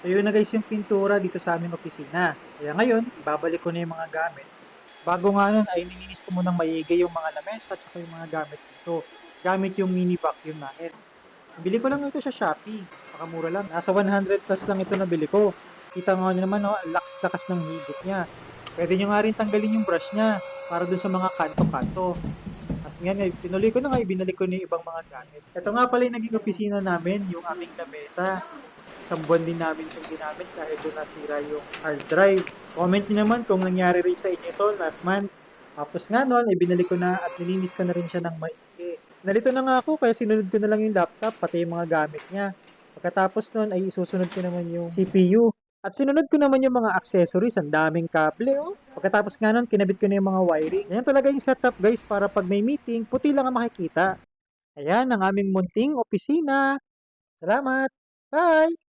Ayun na guys yung pintura dito sa aming opisina. Kaya ngayon, ibabalik ko na yung mga gamit. Bago nga nun ay nilinis ko munang maigi yung mga lamesa at saka yung mga gamit dito. Gamit yung mini vacuum namin. Bili ko lang ito sa Shopee. Napakamura lang. Nasa 100 plus lang ito nabili ko. Kita nga nyo naman, oh, ang lakas-lakas ng higit niya. Pwede nyo nga rin tanggalin yung brush niya para dun sa mga kanto-kanto. Tapos nga, tinuloy ko na nga, ibinalik ko na yung ibang mga gamit. Ito nga pala yung naging opisina namin, yung aming lamesa. Isang buwan din namin itong ginamit dahil doon nasira yung hard drive. Comment nyo naman kung nangyari rin sa inyo ito last month. Tapos nga noon, ay binalik ko na at nilinis ko na rin siya ng maigi. Nalito na nga ako kaya sinunod ko na lang yung laptop pati yung mga gamit niya. Pagkatapos noon ay isusunod ko naman yung CPU. At sinunod ko naman yung mga accessories, ang daming kable oh. Pagkatapos nga nun, kinabit ko na yung mga wiring. Ayan talaga yung setup guys para pag may meeting, puti lang ang makikita. Ayan ang aming munting opisina. Salamat! Bye!